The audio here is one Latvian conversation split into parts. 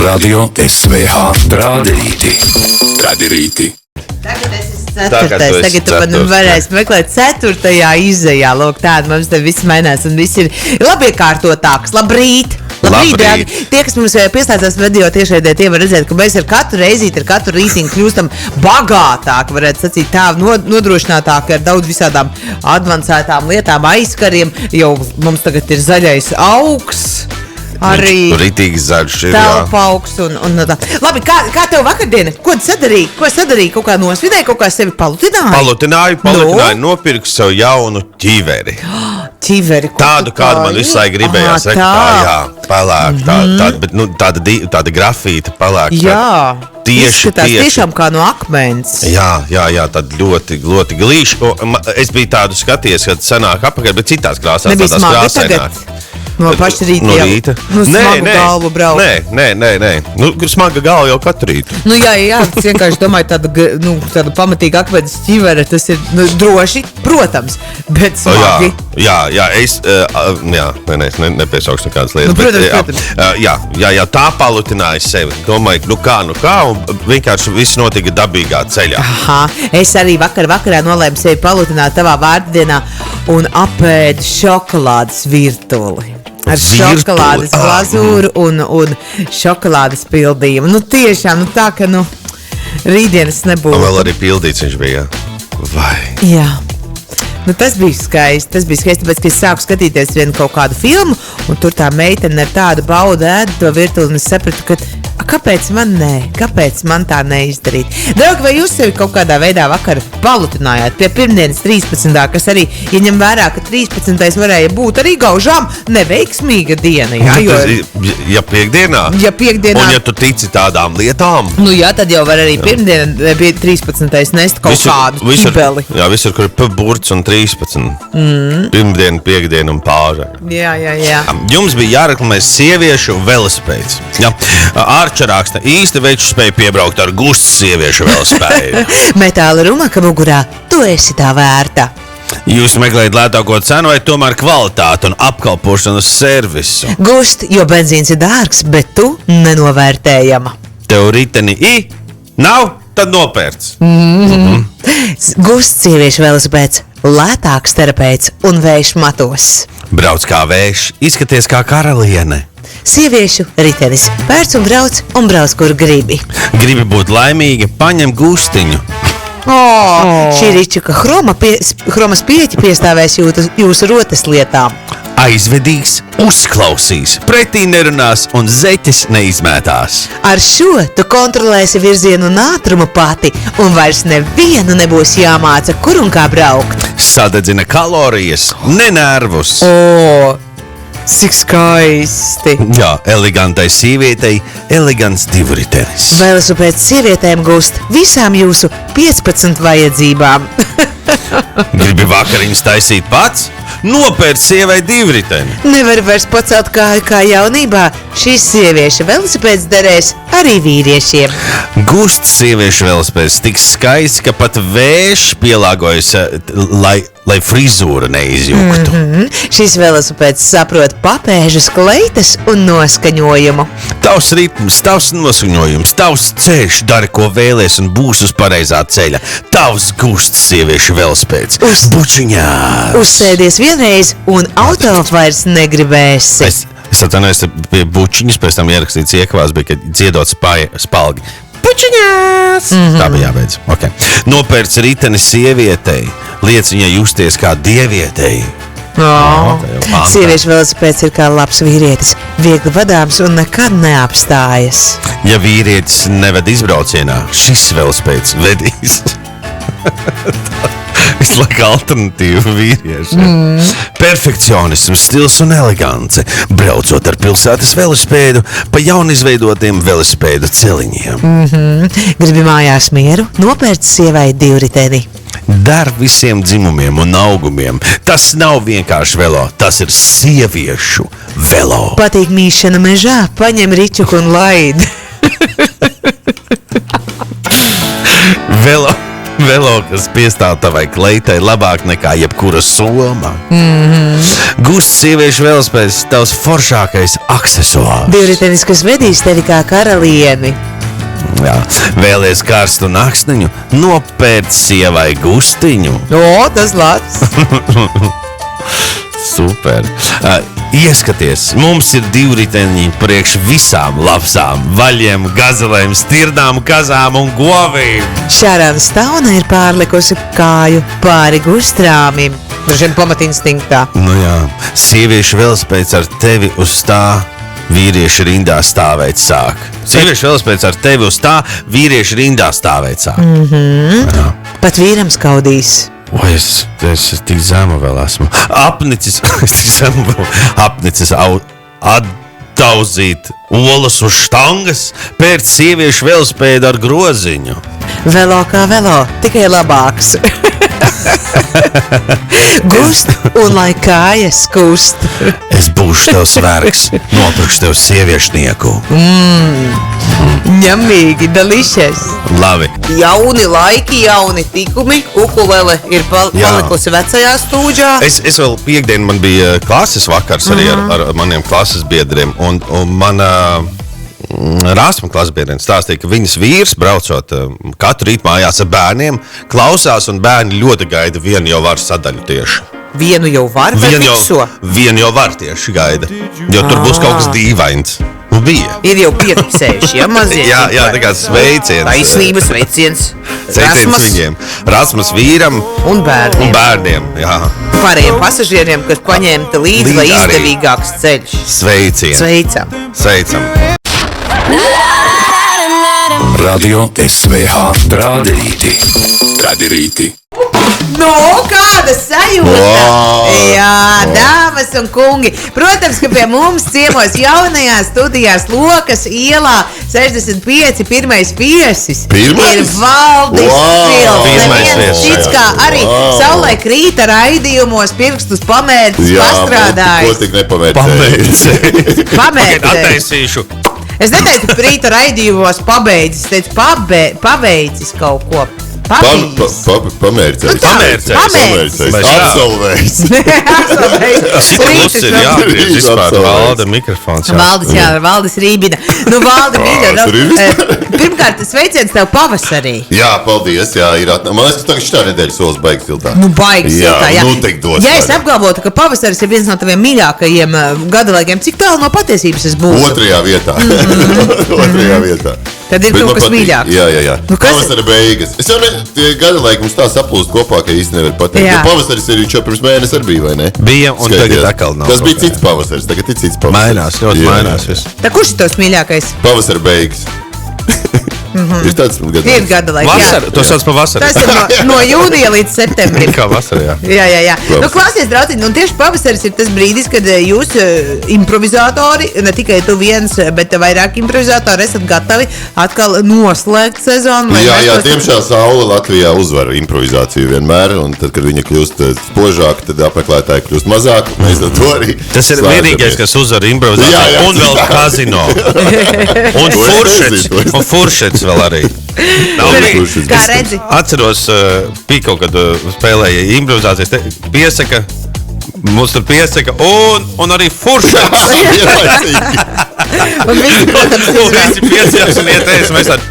Radio SVH Drāderīti. Tagad es esmu ceturtais. Tagad tu man varēsi meklēt ceturtajā izejā. Lūk, tāda mums te viss mainās un viss ir labiekārtotāks. Labrīt! Labrīt! Tie, kas mums pieslēdzās video tiešraidē, tie var redzēt, ka mēs ar katru reizīti, ar katru rītiņu kļūstam bagātāki, varētu sacīt tā, nodrošinātāki ar daudz visādām advancētām lietām, aizkariem. Jau mums tagad ir zaļais augs. Arī rītīgs zaļš ir, telpa augsts un tā. Labi, kā tev vakardiena? Ko sadarīji? Kaut kā nosvidēji, kaut kā sevi palutināji? Palutināju, nopirku sev jaunu ķiveri. Ķiveri? Tādu, kādu man visu laiku gribējās. Pelēk, tāda grafīta pelēk. Jā. Tieši. Tiešām kā no akmens. Jā, tad ļoti glīši. Es biju tādu skaties, kad sanāk apakaļ, bet citās krāsās. Nebija smagi tagad? No paša rīta no jau? Rīta. Smagu galvu braukt? Nē. Smaga galva jau katru rītu. Jā, es vienkārši domāju, tāda pamatīga akmens ķivere, tas ir droši, protams, bet smagi. Jā, es nepiesaukšu nekādas lietas. Protams. Jā, tā palutināja sevi. Domāju, kā, un vienkārši viss notika dabīgā ceļā. Aha, es arī vakarā nolēmu sevi palutināt tavā vārdienā un apēdu šokolādes virtuli. Ar šokolādes glazūru un šokolādes pildījumu. Tiešām, tā, ka, rītdienas nebūtu. Vēl arī pildīts viņš bija, vai? Jā. Tas bija skaisti, tāpēc, ka es sāku skatīties vienu kaut kādu filmu, un tur tā meitene ar tādu baudu ēda to virtuli, un es sapratu, ka kāpēc man tā neizdarīt? Draugi, vai jūs sevi kaut kādā veidā vakar palutinājāt pie pirmdienas 13. kas arī, ja ņem vērā, ka 13. varēja būt arī gaužām neveiksmīga diena, jā? Ja piekdienā? Un ja tu tici tādām lietām? Jā, tad jau var arī pirmdiena bija 13. nest kaut kādu ķibeli. Jā, visur, kur ir burts un 13. Pirmdiena, piekdiena un pāri. Jā. Jums bija jāreklamē sieviešu velospēds. Arča raksta, īsti veču spēja piebraukt ar gustas sieviešu velospēdu. Metāla rumaka mugurā, tu esi tā vērta. Jūs meklējat lētāko cenu vai tomēr kvalitāti un apkalpošanas servisu? Gust, jo benzīns ir dārgs, bet tu nenovērtējama. Tev riteni nav, tad nopērts. Gust sieviešu velospēds, lētāks terapeits un vējš matos. Brauc kā vējš, izskaties kā karaliene. Sieviešu ritenis, pērc un brauc, kur gribi. Gribi būt laimīga, paņem gustiņu. Šī ričuka hromas pieķi piestāvēs jūsu rotas lietām. Aizvedīs, uzklausīs, pretī nerunās un zeķes neizmētās. Ar šo tu kontrolēsi virzienu un ātrumu pati, un vairs nevienu nebūs jāmāca, kur un kā braukt. Sadedzina kalorijas, ne nervus. Cik skaisti! Jā, elegantai sievietei, elegants divritenis. Velosipēds sievietēm gūst visām jūsu 15 vajadzībām. Gribi vakariņas taisīt pats? Nopērc sievai divriteni. Nevar vairs pacelt kāju kā jaunībā. Šīs sieviešu velosipēds derēs arī vīriešiem. Gust sieviešu velosipēds tik skaists, ka pat vējš pielāgojas, lai frizūra neizjuktu. Šis velosipēds saprot papēžas, kleitas un noskaņojumu. Tavs ritms, tavs noskaņojums, tavs ceļš, dari ko vēlies un būs uz pareizā ceļa. Tavs Gust sieviešu velosipēds. Bučiņās. Uzsēdies vienreiz un auto vairs negribēsi. Es atvainojos, pie bučiņas, pēc tam ierakstīts iekavās, bija, kad dziedot spalgi. Bučiņās! Tā bija jābeidz. Okay. Nopērc riteni sievietei, liec viņai justies kā dievietei. Sieviešu velosipēds ir kā labs vīrietis, viegli vadāms un nekad neapstājas. Ja vīrietis neved izbraucienā, šis velosipēds vedīs. Visu laiku alternatīva vīriešiem. Perfekcionisms, stils un elegance, braucot ar pilsētas velospēdu pa jaunizveidotiem velospēdu celiņiem. Gribi mājās mieru, nopērc sievai divriteni. Dar visiem dzimumiem un augumiem. Tas nav vienkārši velo, tas ir sieviešu velo. Patīk mīšana mežā, paņem ričuku un laid. Velo. Velo, kas piestāv tavai kleitai labāk nekā jebkura soma. Gust sieviešu velospēds tavs foršākais aksesuārs. Divritenis, kas vedīs tevi kā karalieni. Jā. Vēlies karstu nakšniņu, nopērc sievai gustiņu. O, tas labs. Super. Ieskaties, mums ir divriteņi priekš visām lapsām, vaļiem, gazelēm, stirnām, kazām un govīm. Šārāna Stauna ir pārlikusi kāju pāri gustrāmim. Droši vien pamatinstинktā. Nu jā, sieviešu velospēds ar tevi uz tā, vīrieši rindā stāvēt sāk. Sieviešu velospēds ar tevi uz tā, vīrieši rindā stāvēt sāk. Pat vīram skaudīs. O, es tik zemu vēl esmu. Apnicis atdauzīt olas uz štangas, pēc sieviešu velospēdu ar groziņu. Velo kā velo, tikai labāks. Gust un lai kājas kust. Es būšu tavs vergs, nopirkšu tev sieviešnieku. Ņemīgi, delicious. Labi. Jauni laiki, jauni tikumi. Ukulele ir palikusi vecajā stūģā. Es vēl piekdien man bija klases vakars arī ar maniem klases biedriem. Un mana Rāsma klases biedriem stāstīja, ka viņas vīrs, braucot katru rītu mājās ar bērniem, klausās un bērni ļoti gaida vienu jau var sadaļu tieši. Vienu jau var vai visu? Vienu jau var tieši gaida, jo tur būs kaut kas dīvains. Bija. Ir jau piefiksējuši, ja mazie. jā, tā kā sveiciens. Taisnības sveiciens. Sveiciens viņiem. Rasmas vīram un bērniem. Jā. Pārējiem pasažieriem, kas paņemta līdzi, lai izdevīgāks ceļš. Sveicam. Radio SVH Tradirīti. Nu, kāda sajūta! Wow. Jā, dāmas un kungi. Protams, ka pie mums ciemos jaunajā studijās Lokas ielā 65 pirmais viesis. Ir Valdis Pilts. Neviens cits kā arī saulē krīta raidījumos pirkstus pamērcis, pastrādājis. Ko tik nepamērcēji? Pamērcēji. Attaisīšu. Es neteicu, ka rīta raidījumos pabeidzis, teicu pabeidzis kaut ko. Pamērcējis. Absolvējis. Cik klus ir jāgriež vispār Valda mikrofons. Valdis Rībina. Nu, Valdi, pirmkārt, sveiciens tev pavasarī. Jā, paldies. Jā, man liekas, ka tagad šitā nedēļa solis baigs siltā. Nu, baigs siltā, jā. Nu, tik dos. Ja es apgalvotu, ka pavasaris ir viens no taviem mīļākajiem gadalaikiem, cik tālu no patiesības es būtu? Otrajā vietā. Tad ir kaut kas mīļāks. Jā. Nu, pavasara beigas. Es jau tie gada laiki mums tā saplūst kopā, ka īsti nevar pateikt. Jo pavasaris ir viņš jau pirms mēnesi arī bija, vai ne? Bija, un tagad atkal nav. Tas bija cits pavasaris, tagad ir cits pavasaris. Mainās viss. Tā kurš ir tos mīļākais? Pavasara beigas. Ir tāds gada laiks. Vasara, to sauc par vasaru. Tas ir no jūnija līdz septembrim. Kā vasara, jā. Nu, klausies, draudziņi, un tieši pavasaris ir tas brīdis, kad jūs improvizatori, ne tikai tu viens, bet vairāk improvizatori esat gatavi atkal noslēgt sezonu. Jā, tiemžēl saule Latvijā uzvar improvizāciju vienmēr, un tad, kad viņa kļūst spožāka, tad apmeklētāji kļūst mazāk, mēs to arī tas ir vienīgais, kas uzvar improvizāciju, un vēl kazino. Un furšets vēl arī. Kā redzi? Atceros, bija kaut kad spēlēja improvizācijas, piesaka, mums tur piesaka, un arī furšets. Un visi piesakās un ieteicis, mēs tādi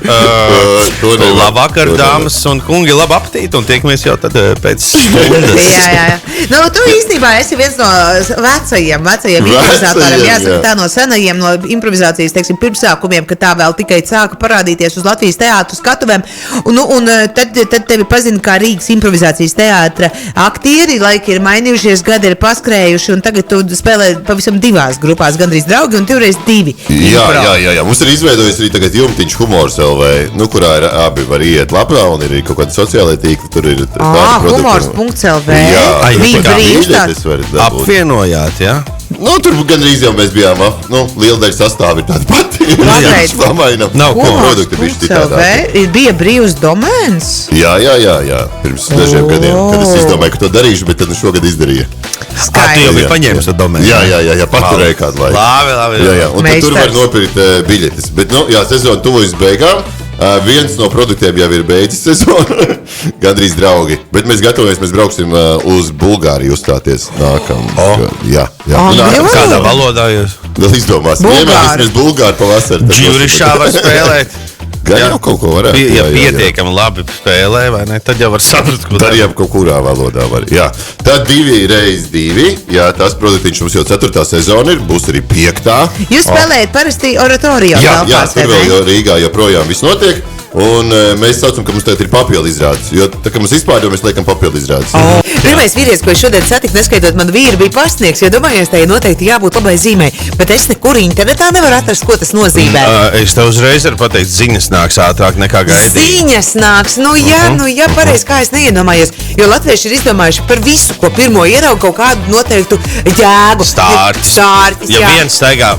labvakar, dāmas un kungi, labu apetīti, un tiekamies jau tad pēc stundas. Jā. Nu, tu īstenībā esi viens no vecajiem improvizatoriem, jāsaka tā no senajiem, no improvizācijas, teiksim, pirmsākumiem, ka tā vēl tikai sāka parādīties uz Latvijas teātru skatuvēm, un tad tevi pazina kā Rīgas improvizācijas teātra aktieri, laiki ir mainījušies, gadi ir paskrējuši, un tagad tu spēlē pavisam divās grupās, gandrīz draugi, un divreiz divi. Jā. Mums ir izveidojis arī tagad jumtiņš Humors LV, kurā ir abi var iet lapā, un ir kaut kādi sociālai tīkli, tur ir Humors.lv. Jā, apvienojāt, jā? Nu, tur gandrīz jau mēs bijām, liela daļa sastāvi ir tāda pati. Nav ko. Produkti bišķi citādāk. Bija brīvs domēns? Jā. Pirms dažiem gadiem, kad es izdomāju, ka to darīšu, bet tad šogad izdarīju. Tu jau biji paņēmis to domēnu? Jā, paturēju kādu laiku. Labi. Jā, un tad tur var nopirkt biļetes. Bet, sezona tuvojas beigām. Viens no produktiem jau ir beidzis sezonu, gandrīz draugi, bet mēs gatavojamies, mēs brauksim uz Bulgāriju uzstāties nākam. Jā. Kādā valodā jūs? Vēl izdomāsim. Iemēģināsimies Bulgāru pavasari. Džurišā var spēlēt. Gan jau kaut ko varētu. Ja pietiekami labi spēlē, vai ne, tad jau var saprast, ko tad jau kaut kurā valodā var. Jā. Tad 2x2. Jā, tas produktiņš mums jau 4. sezona ir, būs arī 5. Jūs spēlējat parasti oratorio. Jā, tur vēl Rīgā joprojām viss notiek. Un mēs saucam, ka mums tagad ir papildu izrādes. Jo tā kā mums vispār jau mēs liekam papildu izrādes. Pirmais vīrietis, ko es šodien satiku, neskaitot manu vīru, bija pasniegts. Jo domājos, tai noteikti jābūt labai zīmei. Bet es nekur internetā nevaru atrast, ko tas nozīmē. Es tev uzreiz varu pateikt, ziņas nāks ātrāk nekā gaidīju. Ziņas nāks, jā, pareizi, kā es neiedomājos. Jo latvieši ir izdomājuši par visu, ko pirmo ierauga kaut kādu noteiktu jēgu. Stārtis. Ja viens staigā,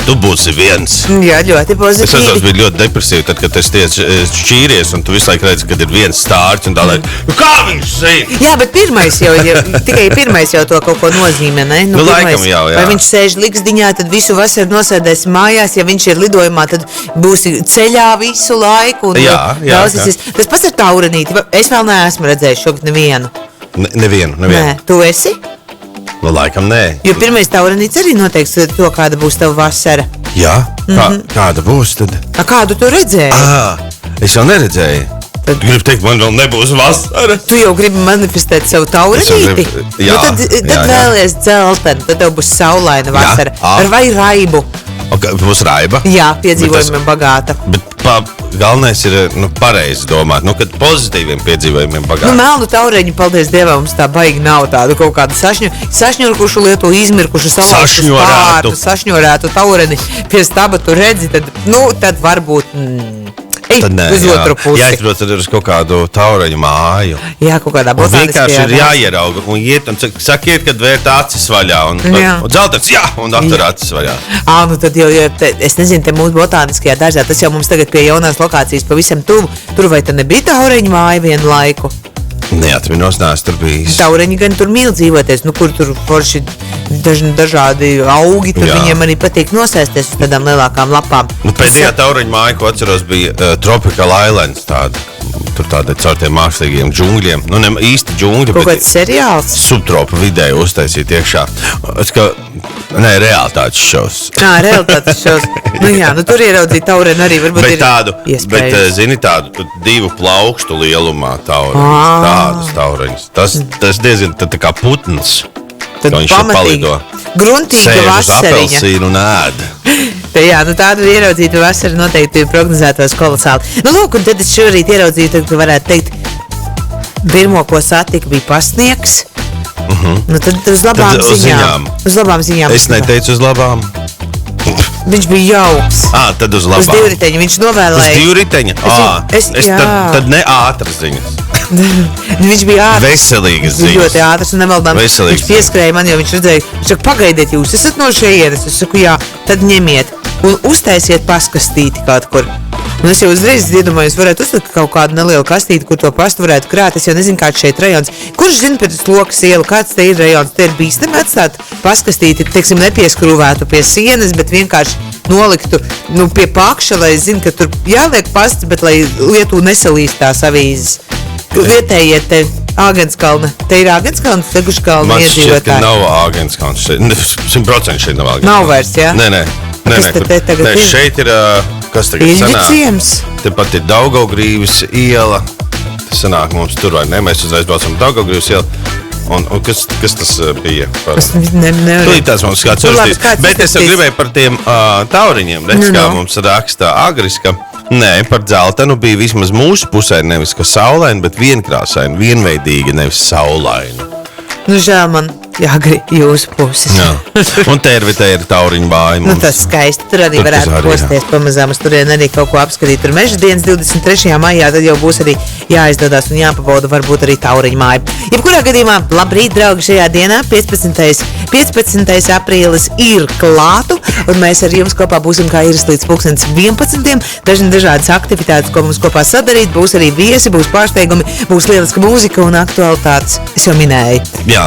tu būsi viens. Jā, ļoti pozitīvi. Es atceros, bija ļoti depresīvi, tad, kad es tieši šķīries, un tu visu laiku redzi, kad ir viens stārts, un tā lai, kā viņš zina? Jā, bet tikai pirmais jau to kaut ko nozīmē, ne? Laikam jau, jā. Vai viņš sēž liksdiņā, tad visu vasaru nosēdēs mājās, ja viņš ir lidojumā, tad būsi ceļā visu laiku. Un jā. Tas pats ir taurenīti. Es vēl neesmu redzējis šogad nevienu. Nevienu. Nē, tu esi? Laikam nē. Jo pirmais taurenīts arī noteiks to, kāda būs tava vasara. Jā? Kāda būs tad? Kādu tu redzēji? Es jau neredzēju. Tad gribu teikt, man vēl nebūs vasara. Tu jau gribi manifestēt savu taurenīti? Jā. Tad vēlies dzelteni, tad tev būs saulaina vasara. Vai raibu? Būs raiba? Jā, piedzīvojumiem bagāta. Bet galvenais ir pareizi domāt, kad pozitīviem piedzīvojumiem bagāta. Melnu taureņu, paldies Dievam, mums tā baigi nav tādu kaut kādu sašņurkušu lietu, izmirkušu salaušu spārtu, sašņorētu taureni pie staba tu redzi, tad varbūt... uz otru pusi. Jāizbrauc tad uz kaut kādu taureņu māju. Jā, kaut kādā botāniskajā. Vienkārši ir jāierauga un iet un sakiet, kad vērt acis vaļā. Un dzeltens, un atver acis vaļā. Tad jau, es nezinu, te mūsu botāniskajā dārzā, tas jau mums tagad pie jaunās lokācijas pavisam tuvu. Tur vai tad nebija taureņu māja vienu laiku? Neatminos, neesmu tur bijis. Taureņi gan tur mīl dzīvoties, kur tur forši dažādi augi, tur viņiem arī patīk nosēsties uz tādām lielākām lapām. Pēdējā taureņu māja, ko atceros, bija Tropical Islands tāda. Tur tādi caur tiem mākslīgiem džungļiem. Ne īsti džungļi, bet kāds seriāls? Subtropu vidē uztaisīt iekšā. Realitātes šovs. Realitātes šovs. Tur ieraudzīt taureni arī varbūt ir iespējas. Bet, zini, tādu 2 plaukstu lielumā taureņus. Tādas taureņus. Tas diezgan tā kā putns. Tad viņš palido. Gruntīga vasariņa. Sēž uz apelsīnu un ēd. Tādu ieraudzītu vasaru noteikti ir prognozētos kolosāli. Lūk, un tad es šorīt ieraudzīju, tad varētu teikt, pirmo, ko satika, bija pasniegs. Tad uz labām ziņām. Uz labām ziņām. Es neteicu uz labām. Viņš bija jauks. Tad uz labām. Uz divriteņa viņš novēlēja. Uz divriteņa? Tad ne ātras ziņas. Viņš bija ātrs. Veselīgas ziņas. Ļoti ātrs un nemaldāms. Viņš pieskrēja man, jo viņš redzēja. Viņš saka, pagaidiet, jūs esat no šejienes. Es saku, jā, tad ņemiet un uztaisiet paskastīti kaut kur. Un es jau uzreiz iedomājos, varētu uzlikt kaut kādu nelielu kastīti, kur to pastu varētu krāt. Es jau nezinu, kāds šeit rajons. Kurš zina pēc lokas ielu, kāds te ir rajons? Te ir bīstami atstāt paskastīti, teiksim, nepieskrūvētu pie sienas, bet vienkārši noliktu pie pakša, lai zinu, ka tur jāliek pasts, bet lai lietu nesalīst tās avīzes. Vietējie te Āgenskalna. Te ir Āgenskalna, Teguškalna iedzīvotāji. Man šķiet, ka nav Āgenskalna šeit. 100% šeit nav Āgenskalna. Nav vairs, jā? Nē. Šeit ir, kas tagad sanāk? Ilģiciems. Tepat ir Daugavgrīvas iela. Tas sanāk mums tur vai ne? Mēs uzreiz braucam Daugavgrīvas iela. Un kas tas bija? Tūlīt tās mums kāds uzstīs. Bet es jau gribēju par tiem tauriņiem. Redz, kā mums raksta Agriska. Nē, par dzeltenu bija vismaz mūsu pusē nevis ka saulaina, bet vienkrāsaina, vienveidīga, nevis saulaina. Žēl man jāgrib jūsu puses. Jā. Un te ir tauriņu māja. Tas skaisti. Tur arī varētu posties pamazām. Uz turien arī kaut ko apskatīt. Tur meža dienas 23. maijā, tad jau būs arī jāizdodās un jāpabauda varbūt arī tauriņu māja. Jebkurā gadījumā, labrīt, draugi, šajā dienā 15. aprīlis ir klātu. un mēs ar jums kopā būsim kā ierast līdz 11. Dažādas aktivitātes, ko mums kopā sadarīt, būs arī viesi, būs pārsteigumi, būs lieliska mūzika un aktualitātes. Es jau minēju. Jā,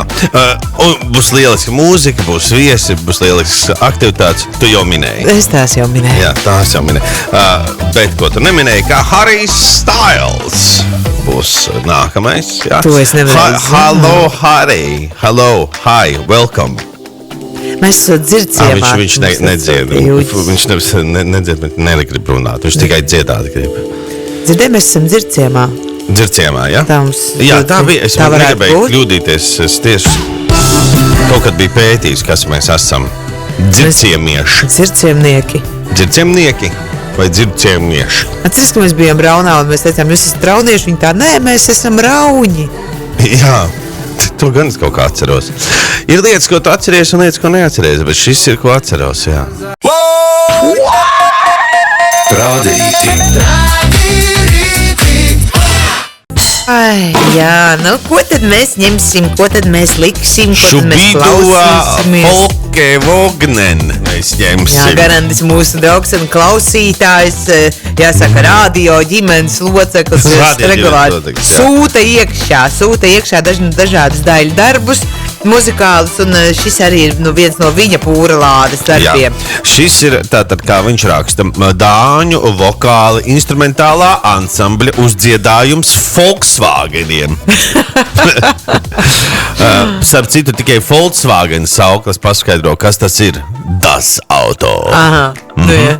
un būs lieliska mūzika, būs viesi, būs lielisks aktivitātes. Tu jau minēji. Es tās jau minēju. Jā, tās jau minēji. Bet ko tu neminēji, kā Harijs Styles būs nākamais. Jā? To es nevarēju zināt. Hello, Harry. Hello, hi, welcome. Mēs esam dzirdziemā. Viņš nedzied. Viņš nedzied, bet negrib runāt. Viņš tikai dziedāt grib. Dzirdēju, mēs esam dzirdziemā. Dzirdziemā, jā? Jā, tā bija. Es negribēju kļūdīties. Es tieši kaut kad biju pētījis, kas mēs esam. Dzirdziemieši. Dzirdziemnieki. Dzirdziemnieki vai dzirdziemieši? Atceries, ka mēs bijām Raunā un mēs teicām, jūs esat raunieši. Viņi tā, nē, mēs esam rauņi. Jā. To gan es kaut kā atceros. Ir lietas, ko tu atceries un lietas, ko neatceries, bet šis ir, ko atceros, jā. Rādīti. Ai, jā, nu ko tad mēs ņemsim, ko tad mēs liksim, ko tad mēs klausīsimies? Folke Vognen mēs ņemsim. Jā, Garandis mūsu draugs un klausītājs, jāsaka, radio ģimenes loceklis, regulāri sūta iekšā dažādus daļu darbus, muzikālus, un šis arī ir viens no viņa pūra lādes darbiem. Jā, šis ir tātad, kā viņš raksta, dāņu vokāli instrumentālā ansambļa uzdziedājums Volkswageniem. Starp citu, tikai Volkswagen sauklis paskaidro, kas tas ir. Das Auto. Aha, nu jā.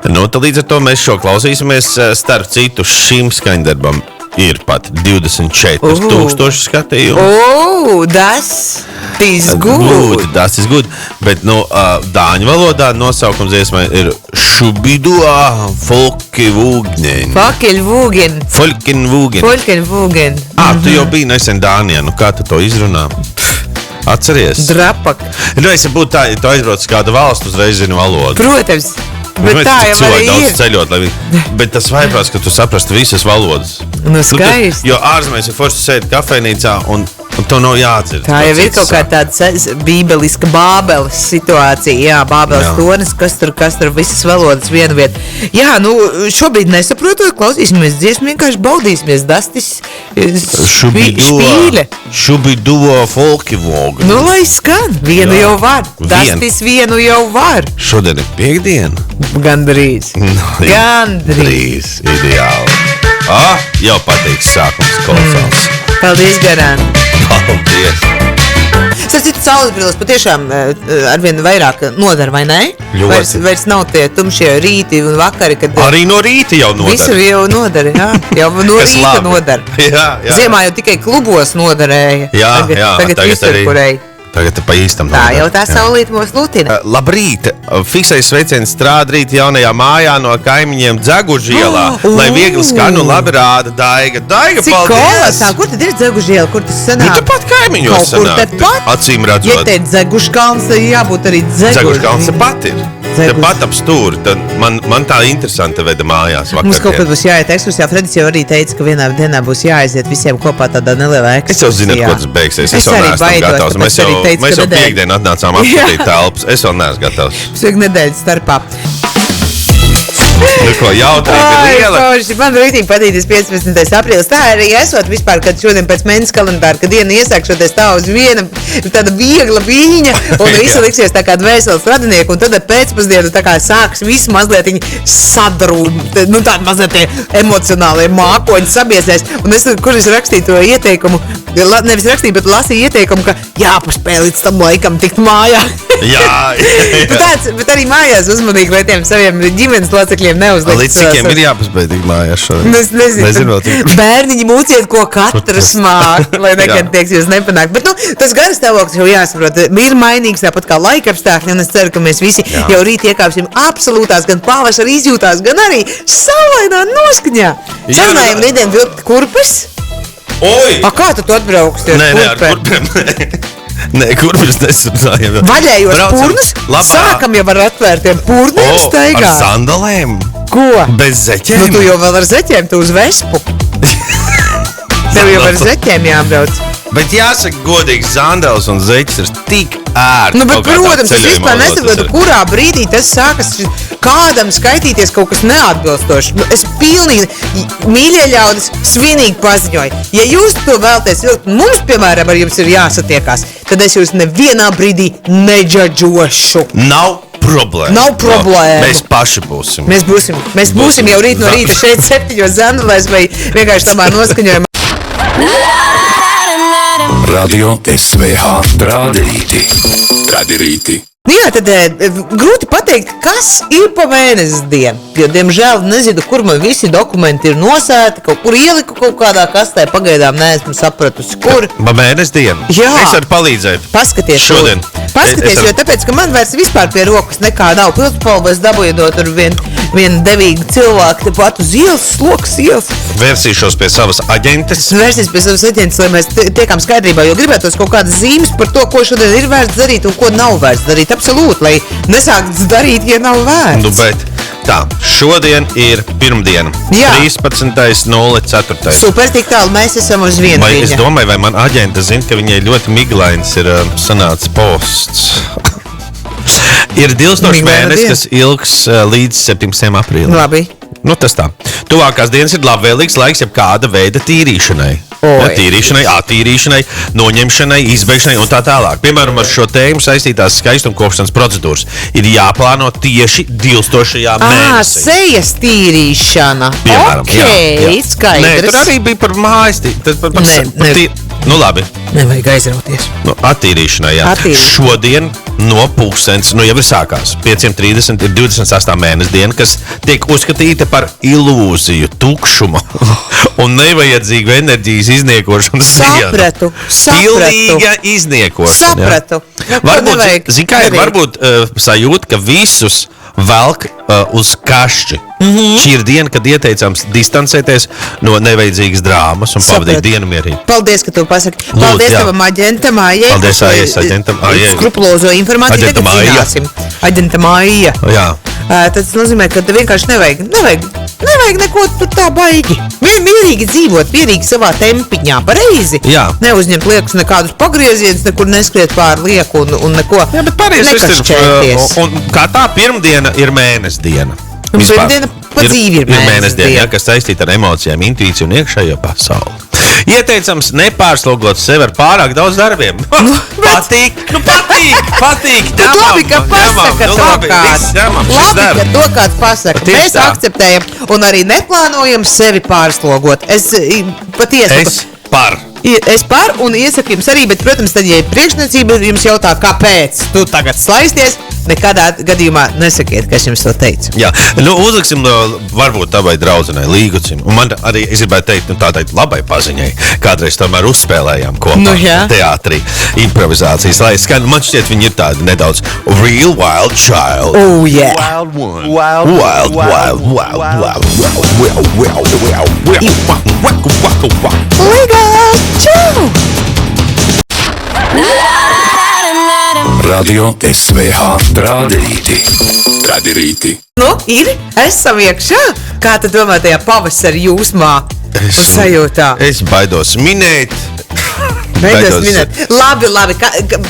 Nu, tad līdz ar to mēs šo klausīsimies. Starp citu, šim skaņdarbam ir pat 24,000 skatījumu. Das is good. Tas ir good. Bet, dāņu valodā nosaukums dziesmai ir Šubidua Folkevūgnen. Folkenvūgen. Tu jau biji nesen Dānijā. Nu, kā tu to izrunā? Atceries? Drapak. Es būtu tā, ja tu aizbrauc uz kādu valstu, uzreiz zinu valodu. Protams. Bet tā jau arī ir. Ceļot, bet tas vajadzās, ka tu saprastu visas valodas. Nu, skaisti. Jo ārzemēs ir forši sēdi kafejnīcā un to nav jāatcer. Tā jau ir kaut kā tāda bībeliska Bābeles situācija. Jā, Bābeles tonis, kas tur visas valodas vienu vietu. Jā, šobrīd nesaprotu, klausīsimies dziesmu, vienkārši baudīsimies Dastis Špīle. Šubiduo Folkevog. Nu, lai skan, vienu jau var. Dastis vienu jau var. Šodien ir piekdiena. Gandrīz. Gandrīz. Ideāli. Jau patīks sākums klausās. Paldies, Garan. Paldies. Starp citu, saules brilles patiešām arvien vairāk nodara, vai ne? Vairs nav tie tumšie rīti un vakari, kad... Arī no rīta jau nodara. Visur jau nodara, jā. Jau no rīta nodara. Jā. Ziemā jau tikai klubos nodarēja. Jā, tagad visur, arī. Kurēji. Tagad pa īstam tā jau tā saulīt mūs lutina. Labrīt! Fiksējis sveiciens strādrīt jaunajā mājā no kaimiņiem Dzegužu ielā, lai viegli skan un labi rāda Daiga. Daiga, cik paldies! Kolosā, kur tad ir Dzegužu iela, kur tas sanāk? Tepat kaimiņos sanāk. Acīm redzot. Ja te ir Dzeguškalns, tad jābūt arī Dzeguškalns tepat ir. Tepat ap stūri. Tad man tā interesanti veda mājās vakar. Mums kaut kad būs jāiet ekskursijā. Fredis jau arī teica, ka vienā dienā būs jāaiziet visiem kopā tādā nelielā ekskursijā. Es jau zinu, ko tas beigsies. Es jau neesmu gatavs. Mēs jau piekdien atnācām apskatīt telpas. Es vēl neesmu gatavs. Pusotru nedēļas starpā. Nu, ko jautrība ir liela. Man rītīgi patīk 15. aprīlis. Tā arī esot vispār, kad šodien pēc mēnesis kalendāra, kad diena iesākšoties tā uz viena tāda viegla viļņa un visi liksies tā kā dvēseles radinieki un tad pēcpusdienu tā kā sāks visu mazliet sadrūmt, tādi mazliet emocionālie mākoņi sabiesēs. Un kur es rakstīju to ieteikumu, nevis rakstīju, bet lasīju ieteikumu, ka jāpaspēj līdz tam laikam tikt mājā. Jā. Bet arī mājās uzmanīgi, lai tiem saviem ģimenes locekļiem neuzlikt. Līdz cikiem ir jāpaspēj tikt mājās šodien? Es nezinu. Bērniņi mūciet, ko katrs māk, lai nekad tieks jūs nepanāk. Bet tas garas stāvoklis jau jāsaprot. Ir mainīgs tāpat kā laikapstākļi, un es ceru, ka mēs visi jau rīt iekāpsim absolūtās gan pavasara izjūtās, gan arī saulainā noskaņā. Sarunājam rītdien vilkt kurpes. Oi! Kā tu atbrauksti ar kurpēm? Nē, ar kurpēm. Nē, kurpes nesarunājam. Vaļējos purnus? Sākam jau ar atvērtiem purniem staigā. Ar sandalēm? Ko? Bez zeķiem? Tu jau vēl ar zeķiem, tu uz vespu. Tev jau ar zeķiem jābrauc. Bet jāsaka, godīgi, Zandels un Zeķis ir tik ērti. Nu, bet, kaut kā tā protams, es ceļojuma vispār avots nesaprotu, ir. kurā brīdī tas sākas kādam skaitīties kaut kas neatbilstošs. Nu, es pilnīgi, mīļie ļaudis, svinīgi paziņoju. Ja jūs to vēlaties vilkt, mums, piemēram, ar jums ir jāsatiekās, tad es jūs nevienā brīdī neģadžošu. Nav problēma. Nav problēma. Mēs paši būsim. Mēs būsim jau rīt no rīta šeit 7 Zandelēs vai vienkārši tamā noskaņojumā. Radio SVH Radirīti. Nu jā, tad grūti pateikt, kas ir pa mēnesis dienu. Jo, diemžēl, nezinu, kur man visi dokumenti ir nosēti, kaut kur ieliku kaut kādā kastē, pagaidām neesmu sapratusi, kur. Pa mēnes dienu? Jā. Es varu palīdzēt. Paskaties, Šodien. Paskaties, jo tāpēc, ka man vairs vispār pie rokas nekā nav. Pilspalvu es dabūju no tur vienu devīgu cilvēku, te pat uz ielas, sloks ielas. Vērsīšos pie savas aģentes. Vērsīs pie savas aģentes, lai mēs tiekam skaidrībā, jo gribētos kaut kādas zīmes par to, ko šodien ir vērts darīt un ko nav vērts darīt. Absolūti, lai nesāktu darīt, ja nav vērts. Nu, bet tā, šodien ir pirmdiena. Jā. 13.04. Super, tik tālu mēs esam uz vienu Vai es viņa. domāju, vai man aģenta zina, ka viņai ļoti miglains ir sanācis posts. Ir dilstošs Miglaina mēnesis, diena. kas ilgs līdz 17. aprīlim. Labi. Nu, tas tā. Tuvākās dienas ir labvēlīgs laiks jebkāda veida tīrīšanai. Oi. Ja, tīrīšanai, attīrīšanai, noņemšanai, izbeigšanai un tā tālāk. Piemēram, ar šo tēmu saistītās skaistumkopšanas procedūras ir jāplāno tieši dilstošajā mēnesī. Sejas tīrīšana. Piemēram, Ok, jā. Nē, skaidrs. tur arī bija par mājas. Ne. Nu, labi. Nevajag aizrauties. Nu, attīrīšanai, jā. Attīrīšana. Šodien no pulkstens, nu jau ir sākās. 5:30 ir 28. mēnesis diena, kas tiek uzskatīta par ilūziju, tukšumu un nevajadzīgu enerģijas izniekošanas dienu. Sapratu. Pilnīga izniekošana. Sapratu. Jā. Neko nevajag Varbūt, zin kā ir, darīt. varbūt sajūta, ka visus velk uz kašķi. Šī ir diena, kad ieteicams distancēties no nevajadzīgas drāmas un pavadīt dienu mierīgi. Paldies, ka tu pasaki. Lūdzu, Paldies jā. tavam aģentam Aijai. Paldies, Aijas aģentam Aijai. Skrupulozo informāciju Aģentam tagad Aija. zināsim. Aģentam Aija. Jā. Tas nozīmē, ka te vienkārši nevajag neko tur tā baigi. Mierīgi dzīvot, mierīgi savā tempiņā, pareizi. Jā. Neuzņemt liekus nekādus pagriezienus, nekur neskriet pār lieku un neko. Jā, bet pareizi viss ir. nekašķēties. Un kā tā pirmdiena ir mēnesis diena. Un Vispār. pirmdiena pa dzīvi ir mēnesis diena, diena. jā, kas saistīta ar emocijām, intuīciju un iekšējo pasauli. Ieteicams nepārslogot sevi ar pārāk daudz darbiem. Patīk. Bet labi, ka pasaka to kāds. Labi, ka to kāds pasaka. Tieši Mēs tā. akceptējam un arī neplānojam sevi pārslogot. Es patiesi. Es par un iesaku jums arī, bet, protams, tad, ja ir priekšniecība, jums jautā, kāpēc tu tagad slaisties, nekādā gadījumā nesakiet, kas jums to teica. Jā, nu uzliksim varbūt tavai draudzenei līgucim. Un man arī, es gribētu teikt, tādai labai paziņai, kādreiz tomēr uzspēlējām kopā Nu, jā. teātrī, improvizācijas, lai skan, man šķiet, viņi ir tādi nedaudz real wild child. Oh, yeah. Wild one. Wild. Legals! Čau! Radio SVH Radirīti. Nu, ir, esam iekšā. Kā tu domā tajā pavasara jūsmā un sajūtā? Es baidos minēt. Beidzot minēt. Labi,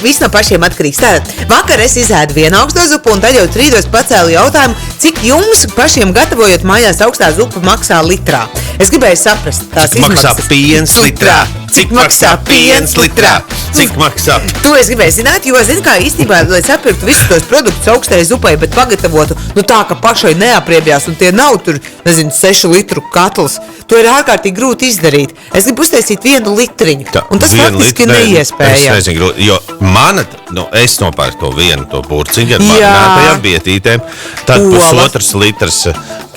viss no pašiem atkarīgs. Tātad, vakar es izēdu vienu augsto zupu un tad jau rītos pacēlu jautājumu, cik jums pašiem gatavojot mājās augstā zupa maksā litrā. Es gribēju saprast tās Maksā izmaksas. piens litrā. Cik maksā piens litrā? Cik maksā? To es gribēju zināt, jo zinu, kā īstenībā, lai sapirktu visus tos produktus augstajai zupai, bet pagatavotu, nu tā, ka pašai neapriebjās un tie nav tur, nezinu, 6 litru katls. To ir ārkārtīgi grūti izdarīt. Es gribu uztaisīt 1 litriņu, un tas faktiski ir neiespējami. Es nezinu, jo mana, es nopērku to vienu, to burciņu ar Jā. marinātajām bietītēm, tad Olas. 1,5 litrs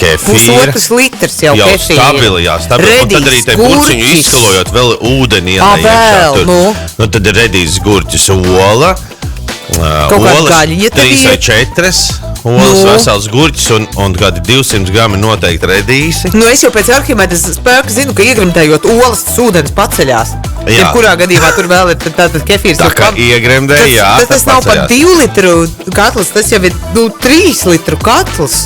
kefīra. 1,5 litrs jau Jau kefīra. stabili, jā, stabili. Un tad arī te burciņu izskalojot vēl ūdeni vēl, tur. nu. Nu, tad ir redīs gurķis ola. Kaut kāda gaļiņa te 3 vai bija. 4 olas, Nu. vesels gurķis un kādi 200 grami noteikti redīsi. Nu, es jau pēc Arhimedes spēka zinu, ka iegrimtējot olas, tas ūdens paceļās. Jā. Jebkurā gadījumā tur vēl ir tātad kefīrs. Tā kā iegremdē, jā, Tas nav pat paceļās. 2 litru katls, tas jau ir 3 litru katls.